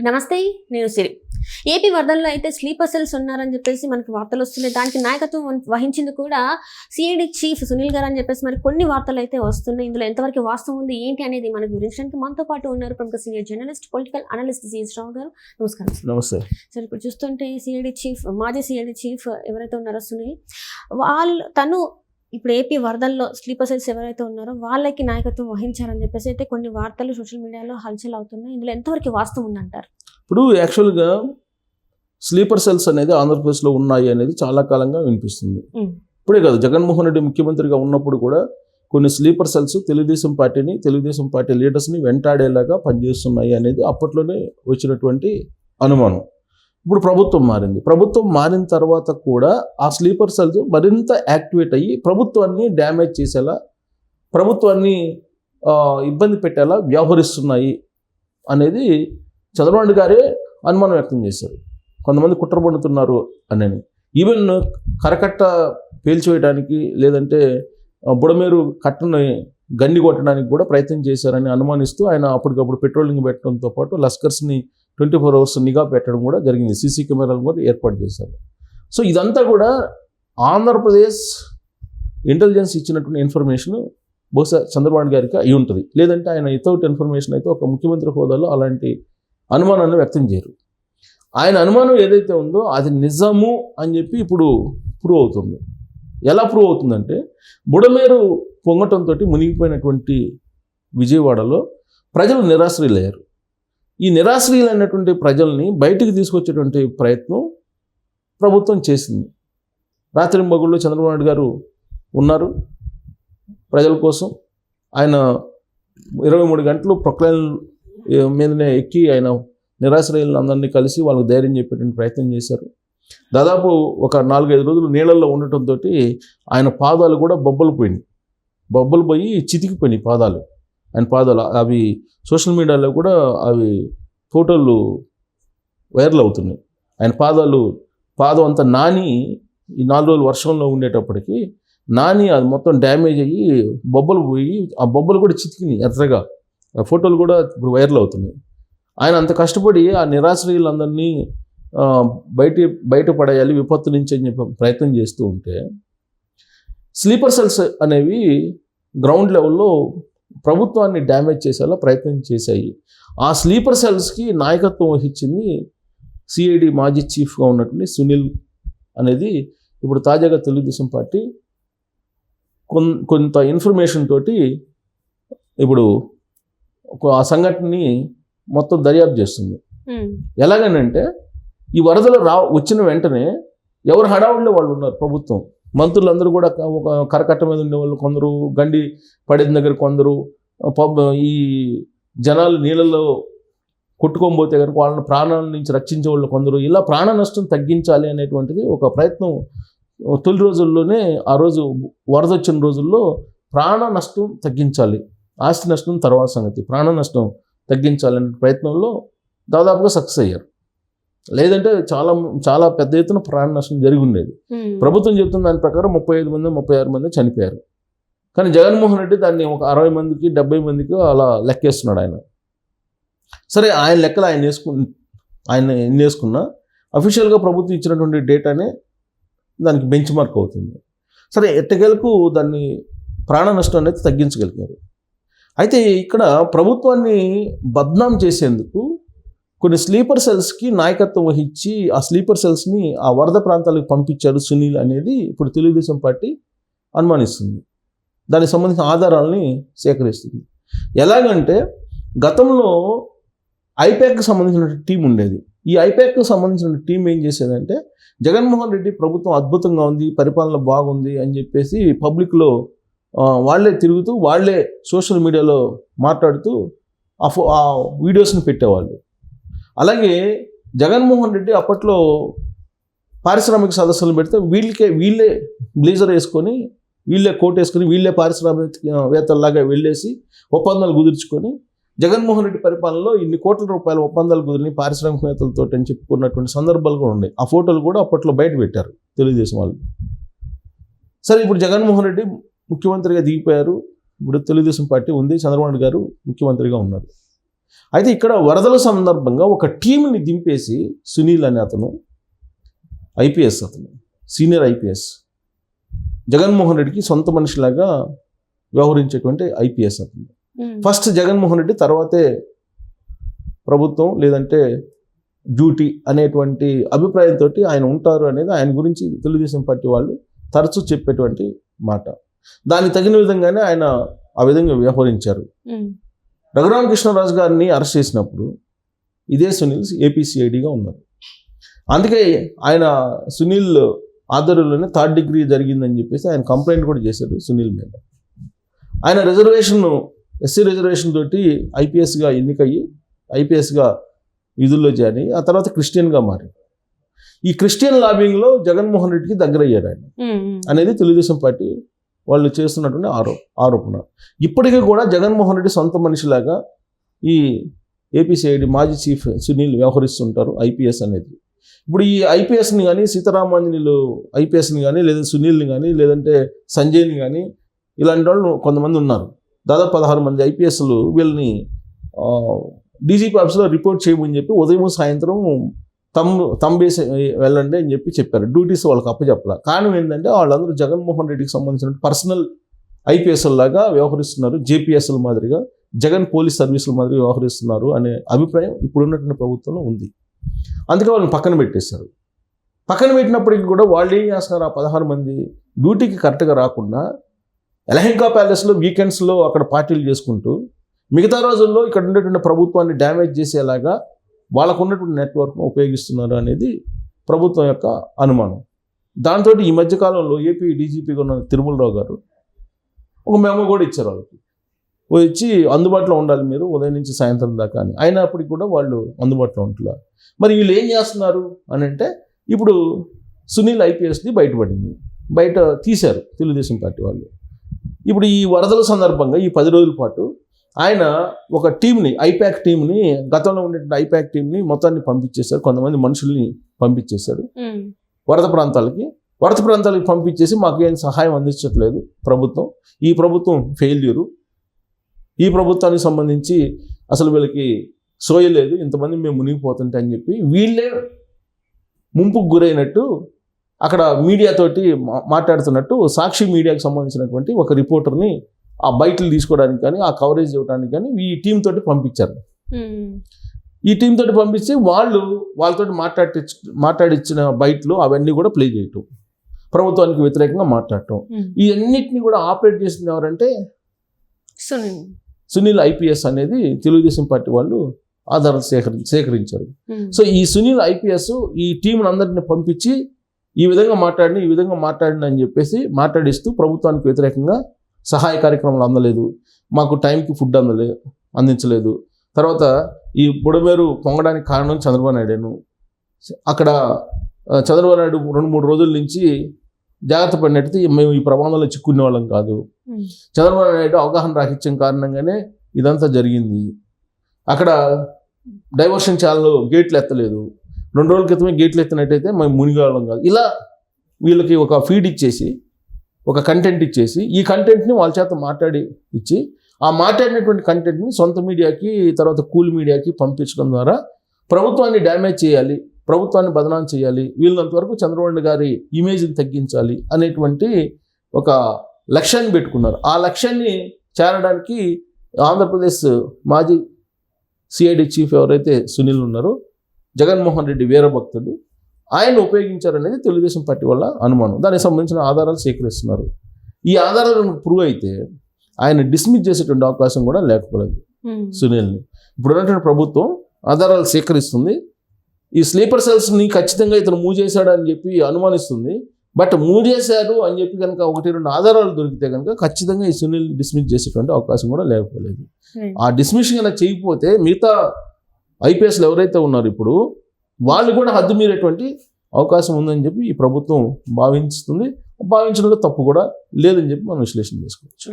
నమస్తే, నేను సిరి. ఏపీ వరదల్లో అయితే స్లీపర్ సెల్స్ ఉన్నారని చెప్పేసి మనకి వార్తలు వస్తున్నాయి. దానికి నాయకత్వం వహించింది కూడా సిఐడి చీఫ్ సునీల్ గారు అని చెప్పేసి మరి కొన్ని వార్తలు అయితే వస్తున్నాయి. ఇందులో ఎంతవరకు వాస్తవం ఉంది ఏంటి అనేది మనకు వివరించడానికి మనతో పాటు ఉన్నారు ప్రముఖ senior journalist, political analyst CS Rao గారు. నమస్కారం. నమస్తే. సరే, ఇప్పుడు చూస్తుంటే సిఐడి చీఫ్, మాజీ సిఐడి చీఫ్ ఎవరైతే ఉన్నారో సునీల్, తను ఇప్పుడు ఏపీ వరదల్లో స్లీపర్ సెల్స్ ఎవరైతే ఉన్నారో వాళ్ళకి నాయకత్వం వహించారని చెప్పేసి అయితే కొన్ని వార్తలు సోషల్ మీడియాలో హల్చల్ అవుతున్నాయి. ఇందులో ఎంతవరకు వాస్తవం ఉందంటారు? ఇప్పుడు యాక్చువల్గా స్లీపర్ సెల్స్ అనేది ఆంధ్రప్రదేశ్లో ఉన్నాయి అనేది చాలా కాలంగా వినిపిస్తుంది. ఇప్పుడే కాదు, జగన్మోహన్ రెడ్డి ముఖ్యమంత్రిగా ఉన్నప్పుడు కూడా కొన్ని స్లీపర్ సెల్స్ తెలుగుదేశం పార్టీ లీడర్స్ని వెంటాడేలాగా పనిచేస్తున్నాయి అనేది అప్పట్లోనే వచ్చినటువంటి అనుమానం. ఇప్పుడు ప్రభుత్వం మారిన తర్వాత కూడా ఆ స్లీపర్ సెల్స్ మరింత యాక్టివేట్ అయ్యి ప్రభుత్వాన్ని డ్యామేజ్ చేసేలా, ప్రభుత్వాన్ని ఇబ్బంది పెట్టేలా వ్యవహరిస్తున్నాయి అనేది చంద్రబాబు నాయుడు గారే అనుమానం వ్యక్తం చేశారు. కొంతమంది కుట్రపడుతున్నారు అని. ఈవెన్ కరకట్ట పేల్చివేయడానికి, లేదంటే బుడమేరు కట్టని గండి కొట్టడానికి కూడా ప్రయత్నం చేశారని అనుమానిస్తూ ఆయన అప్పటికప్పుడు పెట్రోలింగ్ పెట్టడంతో పాటు లస్కర్స్ని 24 hours నిఘా పెట్టడం కూడా జరిగింది. సీసీ కెమెరాలు కూడా ఏర్పాటు చేశారు. సో ఇదంతా కూడా ఆంధ్రప్రదేశ్ ఇంటెలిజెన్స్ ఇచ్చినటువంటి ఇన్ఫర్మేషన్ బహుశా చంద్రబాబు గారికి అయి ఉంటుంది. లేదంటే ఆయన వితౌట్ ఇన్ఫర్మేషన్ అయితే ఒక ముఖ్యమంత్రి హోదాలో అలాంటి అనుమానాన్ని వ్యక్తం చేయరు. ఆయన అనుమానం ఏదైతే ఉందో అది నిజము అని చెప్పి ఇప్పుడు ప్రూవ్ అవుతుంది. ఎలా ప్రూవ్ అవుతుందంటే, బుడమేరు పొంగటంతో మునిగిపోయినటువంటి విజయవాడలో ప్రజలు నిరాశ్రయులయ్యారు. ఈ నిరాశ్రయులైనటువంటి ప్రజల్ని బయటికి తీసుకొచ్చేటువంటి ప్రయత్నం ప్రభుత్వం చేసింది. రాత్రింబగళ్ళు చంద్రబాబు నాయుడు గారు ఉన్నారు ప్రజల కోసం. ఆయన 23 గంటలు ప్రొక్లైన్ మీదనే ఎక్కి ఆయన నిరాశ్రయులను అందరినీ కలిసి వాళ్ళకు ధైర్యం చెప్పేటువంటి ప్రయత్నం చేశారు. దాదాపు ఒక 4-5 రోజులు నీళ్ళల్లో ఉండటంతో ఆయన పాదాలు కూడా బొబ్బలు పోయి చితికిపోయినాయి ఆయన పాదాలు. అవి సోషల్ మీడియాలో కూడా అవి ఫోటోలు వైరల్ అవుతున్నాయి. ఆయన పాదం అంతా నాని, ఈ 4 రోజులు వర్షంలో ఉండేటప్పటికి నాని అది మొత్తం డ్యామేజ్ అయ్యి బొబ్బలు పోయి, ఆ బొబ్బలు కూడా చితికినాయి ఎర్రగా. ఆ ఫోటోలు కూడా ఇప్పుడు వైరల్ అవుతున్నాయి. ఆయన అంత కష్టపడి ఆ నిరాశ్రయులందరినీ బయటపడేయాలి విపత్తు నుంచి అని చెప్పి ప్రయత్నం చేస్తూ ఉంటే, స్లీపర్ సెల్స్ అనేవి గ్రౌండ్ లెవెల్లో ప్రభుత్వాన్ని డ్యామేజ్ చేసేలా ప్రయత్నం చేశాయి. ఆ స్లీపర్ సెల్స్కి నాయకత్వం వహించింది సిఐడి మాజీ చీఫ్గా ఉన్నటువంటి సునీల్ అనేది ఇప్పుడు తాజాగా తెలుగుదేశం పార్టీ కొంత ఇన్ఫర్మేషన్ తోటి ఇప్పుడు ఆ సంఘటనని మొత్తం దర్యాప్తు చేస్తుంది. ఎలాగనంటే, ఈ వరదలు వచ్చిన వెంటనే ఎవరు హడావుడిలో వాళ్ళు ఉన్నారు. ప్రభుత్వం మంత్రులందరూ కూడా ఒక కరకట్ట మీద ఉండేవాళ్ళు కొందరు, గండి పడిన దగ్గర కొందరు, ఈ జనాలు నీళ్ళలో కొట్టుకోబోతే కనుక వాళ్ళని ప్రాణాల నుంచి రక్షించే వాళ్ళు కొందరు, ఇలా ప్రాణ నష్టం తగ్గించాలి అనేటువంటిది ఒక ప్రయత్నం తొలి రోజుల్లోనే. ఆ రోజు వరద వచ్చిన రోజుల్లో ప్రాణ నష్టం తగ్గించాలి, ఆస్తి నష్టం తర్వాత సంగతి, ప్రాణ నష్టం తగ్గించాలనే ప్రయత్నంలో దాదాపుగా సక్సెస్ అయ్యారు. లేదంటే చాలా పెద్ద ఎత్తున ప్రాణ నష్టం జరిగి ఉండేది. ప్రభుత్వం చెప్తున్న దాని ప్రకారం 35 మంది 36 మంది చనిపోయారు. కానీ జగన్మోహన్ రెడ్డి దాన్ని ఒక 60 మందికి 70 మందికి అలా లెక్కేస్తున్నాడు ఆయన. సరే, ఆయన లెక్కలు ఆయన ఎన్ని వేసుకున్నా అఫీషియల్గా ప్రభుత్వం ఇచ్చినటువంటి డేటానే దానికి బెంచ్ మార్క్ అవుతుంది. సరే, ఎట్టకేలకు దాన్ని ప్రాణ నష్టం అనేది తగ్గించగలిగారు. అయితే ఇక్కడ ప్రభుత్వాన్ని బద్నాం చేసేందుకు కొన్ని స్లీపర్ సెల్స్కి నాయకత్వం వహించి ఆ స్లీపర్ సెల్స్ని ఆ వరద ప్రాంతాలకు పంపించాడు సునీల్ అనేది ఇప్పుడు తెలుగుదేశం పార్టీ అనుమానిస్తుంది. దానికి సంబంధించిన ఆధారాలని సేకరిస్తుంది. ఎలాగంటే, గతంలో ఐపాక్కి సంబంధించిన టీం ఉండేది. ఈ ఐపాక్కి సంబంధించిన టీం ఏం చేసేదంటే, జగన్మోహన్ రెడ్డి ప్రభుత్వం అద్భుతంగా ఉంది, పరిపాలన బాగుంది అని చెప్పేసి పబ్లిక్లో వాళ్ళే తిరుగుతూ, వాళ్ళే సోషల్ మీడియాలో మాట్లాడుతూ ఆ వీడియోస్ని పెట్టేవాళ్ళు. అలాగే జగన్మోహన్ రెడ్డి అప్పట్లో పారిశ్రామిక సదస్సులు పెడితే వీళ్ళే బ్లేజర్ వేసుకొని, వీళ్ళే కోట్ వేసుకొని, వీళ్ళే పారిశ్రామికవేత్తల్లాగా వెళ్ళేసి ఒప్పందాలు కుదుర్చుకొని, జగన్మోహన్ రెడ్డి పరిపాలనలో ఇన్ని కోట్ల రూపాయల ఒప్పందాలు కుదిరిని పారిశ్రామికవేత్తలతో అని చెప్పుకున్నటువంటి సందర్భాలు కూడా ఉన్నాయి. ఆ ఫోటోలు కూడా అప్పట్లో బయట పెట్టారు తెలుగుదేశం వాళ్ళు. సరే, ఇప్పుడు జగన్మోహన్ రెడ్డి ముఖ్యమంత్రిగా దిగిపోయారు. ఇప్పుడు తెలుగుదేశం పార్టీ ఉంది, చంద్రబాబు నాయుడు గారు ముఖ్యమంత్రిగా ఉన్నారు. అయితే ఇక్కడ వరదల సందర్భంగా ఒక టీంని దింపేసి సునీల్ అనే అతను ఐపీఎస్, అతను సీనియర్ ఐపీఎస్, జగన్మోహన్ రెడ్డికి సొంత మనిషిలాగా వ్యవహరించేటువంటి ఐపీఎస్ అతను. ఫస్ట్ జగన్మోహన్ రెడ్డి, తర్వాతే ప్రభుత్వం లేదంటే డ్యూటీ అనేటువంటి అభిప్రాయంతో ఆయన ఉంటారు అనేది ఆయన గురించి తెలుగుదేశం పార్టీ వాళ్ళు తరచూ చెప్పేటువంటి మాట. దానికి తగిన విధంగానే ఆయన ఆ విధంగా వ్యవహరించారు. రఘురామకృష్ణరాజు గారిని అరెస్ట్ చేసినప్పుడు ఇదే సునీల్ ఏపీసీఐడిగా ఉన్నారు. అందుకే ఆయన సునీల్ ఆధ్వర్యంలోనే 3rd డిగ్రీ జరిగిందని చెప్పేసి ఆయన కంప్లైంట్ కూడా చేశారు సునీల్ మీద. ఆయన రిజర్వేషన్, ఎస్సీ రిజర్వేషన్ తోటి ఐపీఎస్గా ఎన్నికయ్యి ఐపీఎస్గా విధుల్లో చేరి ఆ తర్వాత క్రిస్టియన్గా మారి ఈ క్రిస్టియన్ లాబింగ్లో జగన్మోహన్ రెడ్డికి దగ్గర అయ్యారు ఆయన అనేది తెలుగుదేశం పార్టీ వాళ్ళు చేస్తున్నటువంటి ఆరోపణ. ఇప్పటికీ కూడా జగన్మోహన్ రెడ్డి సొంత మనిషిలాగా ఈ ఏపీసీఐడి మాజీ చీఫ్ సునీల్ వ్యవహరిస్తుంటారు ఐపీఎస్ అనేది. ఇప్పుడు ఈ ఐపీఎస్ని కానీ సీతారామాంజనేయులు ఐపీఎస్ని కానీ లేదా సునీల్ని కానీ లేదంటే సంజయ్ని కానీ ఇలాంటి వాళ్ళు కొంతమంది ఉన్నారు. దాదాపు 16 మంది ఐపీఎస్లు వీళ్ళని డీజీపీ ఆఫీస్లో రిపోర్ట్ చేయమని చెప్పి ఉదయం సాయంత్రం తంబేసి వెళ్ళండి అని చెప్పారు. డ్యూటీస్ వాళ్ళకి అప్పచెప్పాల. కారణం ఏంటంటే వాళ్ళందరూ జగన్మోహన్ రెడ్డికి సంబంధించిన పర్సనల్ ఐపీఎస్ఎల్ లాగా వ్యవహరిస్తున్నారు, జేపీఎస్ఎల్ మాదిరిగా జగన్ పోలీస్ సర్వీసుల మాదిరిగా వ్యవహరిస్తున్నారు అనే అభిప్రాయం ఇప్పుడున్నటువంటి ప్రభుత్వంలో ఉంది. అందుకే వాళ్ళని పక్కన పెట్టేశారు. పక్కన పెట్టినప్పటికీ కూడా వాళ్ళు ఏం చేస్తున్నారు, ఆ 16 మంది డ్యూటీకి కరెక్ట్గా రాకుండా ఎలహంకా ప్యాలెస్లో వీకెండ్స్లో అక్కడ పార్టీలు చేసుకుంటూ మిగతా రోజుల్లో ఇక్కడ ఉండేటువంటి ప్రభుత్వాన్ని డ్యామేజ్ చేసేలాగా వాళ్ళకు ఉన్నటువంటి నెట్వర్క్ను ఉపయోగిస్తున్నారు అనేది ప్రభుత్వం యొక్క అనుమానం. దాంతో ఈ మధ్యకాలంలో ఏపీ డీజీపీగా ఉన్న తిరుమలరావు గారు ఒక మెమో కూడా ఇచ్చారు వాళ్ళకి, వచ్చి అందుబాటులో ఉండాలి మీరు ఉదయం నుంచి సాయంత్రం దాకా అని. అయినప్పటికీ కూడా వాళ్ళు అందుబాటులో ఉంటున్నారు. మరి వీళ్ళు ఏం చేస్తున్నారు అని అంటే, ఇప్పుడు సునీల్ ఐపీఎస్ది బయట తీశారు తెలుగుదేశం పార్టీ వాళ్ళు. ఇప్పుడు ఈ వరదల సందర్భంగా ఈ 10 రోజుల పాటు ఆయన ఒక టీంని, ఐపాక్ టీంని, గతంలో ఉండేటువంటి ఐపాక్ టీంని మొత్తాన్ని పంపించేశారు. కొంతమంది మనుషుల్ని పంపించేశారు వరద ప్రాంతాలకి పంపించేసి మాకు ఏం సహాయం అందించట్లేదు ప్రభుత్వం, ఈ ప్రభుత్వం ఫెయిల్యూరు, ఈ ప్రభుత్వానికి సంబంధించి అసలు వీళ్ళకి సోయలేదు, ఇంతమంది మేము మునిగిపోతుంటే అని చెప్పి వీళ్ళే ముంపుకు గురైనట్టు అక్కడ మీడియాతోటి మాట్లాడుతున్నట్టు సాక్షి మీడియాకి సంబంధించినటువంటి ఒక రిపోర్టర్ని ఆ బయటలు తీసుకోవడానికి కానీ ఆ కవరేజ్ ఇవ్వడానికి కానీ ఈ టీం తోటి పంపించారు. ఈ టీం తోటి పంపించి వాళ్ళతో మాట్లాడిచ్చిన బయటలు అవన్నీ కూడా ప్లే చేయటం, ప్రభుత్వానికి వ్యతిరేకంగా మాట్లాడటం, ఈ అన్నిటిని కూడా ఆపరేట్ చేసింది ఎవరంటే సునీల్ ఐపీఎస్ అనేది తెలుగుదేశం పార్టీ వాళ్ళు ఆధారాలు సేకరించారు. సో ఈ సునీల్ ఐపీఎస్ ఈ టీంను అందరిని పంపించి ఈ విధంగా మాట్లాడిన అని చెప్పేసి మాట్లాడిస్తూ ప్రభుత్వానికి వ్యతిరేకంగా సహాయ కార్యక్రమాలు అందలేదు, మాకు టైంకి ఫుడ్ అందించలేదు, తర్వాత ఈ బుడమేరు పొంగడానికి కారణం చంద్రబాబు నాయుడు, అక్కడ చంద్రబాబు నాయుడు 2-3 రోజుల నుంచి జాగ్రత్త పడినట్టు మేము ఈ ప్రమాదంలో చిక్కునే వాళ్ళం కాదు, చంద్రబాబు నాయుడు అవగాహన రాహిత్యం కారణంగానే ఇదంతా జరిగింది, అక్కడ డైవర్షన్ ఛానల్ గేట్లు ఎత్తలేదు, 2 రోజుల క్రితమే గేట్లు ఎత్తినట్టయితే మేము మునిగాళ్ళం కాదు. ఇలా వీళ్ళకి ఒక ఫీడ్ ఇచ్చేసి, ఒక కంటెంట్ ఇచ్చేసి, ఈ కంటెంట్ని వాళ్ళ చేత ఇచ్చి ఆ మాట్లాడినటువంటి కంటెంట్ని సొంత మీడియాకి, తర్వాత కూల్ మీడియాకి పంపించడం ద్వారా ప్రభుత్వాన్ని డ్యామేజ్ చేయాలి, ప్రభుత్వాన్ని బదనాం చేయాలి, వీళ్ళంత వరకు చంద్రబాబు గారి ఇమేజ్ని తగ్గించాలి అనేటువంటి ఒక లక్ష్యాన్ని పెట్టుకున్నారు. ఆ లక్ష్యాన్ని చేరడానికి ఆంధ్రప్రదేశ్ మాజీ సిఐడి చీఫ్ ఎవరైతే సునీల్ ఉన్నారో, జగన్మోహన్ రెడ్డి వీరభక్తుడు, ఆయన ఉపయోగించారనేది తెలుగుదేశం పార్టీ వల్ల అనుమానం. దానికి సంబంధించిన ఆధారాలు సేకరిస్తున్నారు. ఈ ఆధారాలను ప్రూవ్ అయితే ఆయన డిస్మిస్ చేసేటువంటి అవకాశం కూడా లేకపోలేదు సునీల్ని. ఇప్పుడు ఉన్నటువంటి ప్రభుత్వం ఆధారాలు సేకరిస్తుంది. ఈ స్లీపర్ సెల్స్ని ఖచ్చితంగా ఇతను మూవ్ చేశాడు అని చెప్పి అనుమానిస్తుంది. బట్ మూవ్ చేశారు అని చెప్పి కనుక 1-2 ఆధారాలు దొరికితే కనుక ఖచ్చితంగా ఈ సునీల్ డిస్మిస్ చేసేటువంటి అవకాశం కూడా లేకపోలేదు. ఆ డిస్మిస్ కనుక చేయకపోతే మిగతా ఐపీఎస్లు ఎవరైతే ఉన్నారో ఇప్పుడు వాళ్ళు కూడా హద్దు మీరేటువంటి అవకాశం ఉందని చెప్పి ఈ ప్రభుత్వం భావించడంలో తప్పు కూడా లేదని చెప్పి మనం విశ్లేషణ చేసుకోవచ్చు.